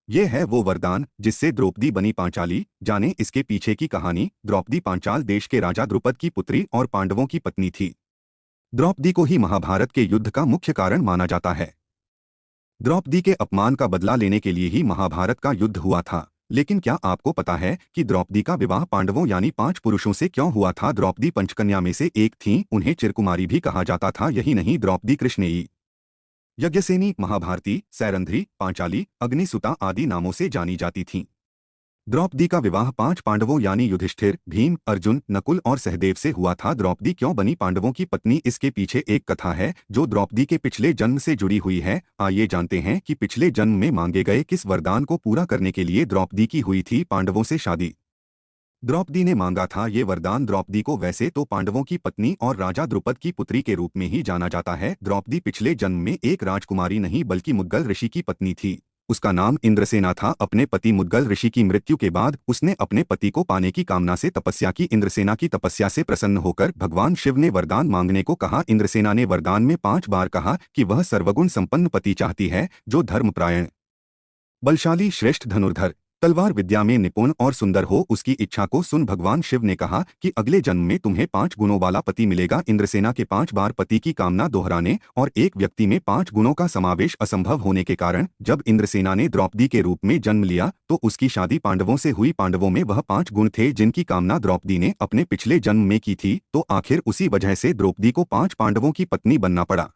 ये है वो वरदान जिससे द्रौपदी बनी पांचाली। जाने इसके पीछे की कहानी। द्रौपदी पांचाल देश के राजा द्रुपद की पुत्री और पांडवों की पत्नी थी। द्रौपदी को ही महाभारत के युद्ध का मुख्य कारण माना जाता है। द्रौपदी के अपमान का बदला लेने के लिए ही महाभारत का युद्ध हुआ था। लेकिन क्या आपको पता है कि द्रौपदी का विवाह पांडवों यानी 5 पुरुषों से क्यों हुआ था? द्रौपदी पंचकन्या में से एक थीं, उन्हें चिरकुमारी भी कहा जाता था। यही नहीं, द्रौपदी कृष्णेयी, यज्ञसेनी, महाभारती, सैरंध्री, पांचाली, अग्निसुता आदि नामों से जानी जाती थीं। द्रौपदी का विवाह 5 पांडवों यानी युधिष्ठिर, भीम, अर्जुन, नकुल और सहदेव से हुआ था। द्रौपदी क्यों बनी पांडवों की पत्नी? इसके पीछे एक कथा है जो द्रौपदी के पिछले जन्म से जुड़ी हुई है। आइए जानते हैं कि पिछले जन्म में मांगे गए किस वरदान को पूरा करने के लिए द्रौपदी की हुई थी पांडवों से शादी। द्रौपदी ने मांगा था ये वरदान। द्रौपदी को वैसे तो पांडवों की पत्नी और राजा द्रुपद की पुत्री के रूप में ही जाना जाता है। द्रौपदी पिछले जन्म में एक राजकुमारी नहीं बल्कि मुद्गल ऋषि की पत्नी थी। उसका नाम इंद्रसेना था। अपने पति मुद्गल ऋषि की मृत्यु के बाद उसने अपने पति को पाने की कामना से तपस्या की। इंद्रसेना की तपस्या से प्रसन्न होकर भगवान शिव ने वरदान मांगने को कहा। इंद्रसेना ने वरदान में 5 बार कहा कि वह सर्वगुण संपन्न पति चाहती है जो धर्मपरायण, बलशाली, श्रेष्ठ धनुर्धर, तलवार विद्या में निपुण और सुंदर हो। उसकी इच्छा को सुन भगवान शिव ने कहा कि अगले जन्म में तुम्हें 5 गुणों वाला पति मिलेगा। इंद्रसेना के 5 बार पति की कामना दोहराने और एक व्यक्ति में 5 गुणों का समावेश असंभव होने के कारण जब इंद्रसेना ने द्रौपदी के रूप में जन्म लिया तो उसकी शादी पांडवों से हुई। पांडवों में वह 5 गुण थे जिनकी कामना द्रौपदी ने अपने पिछले जन्म में की थी, तो आखिर उसी वजह से द्रौपदी को 5 पांडवों की पत्नी बनना पड़ा।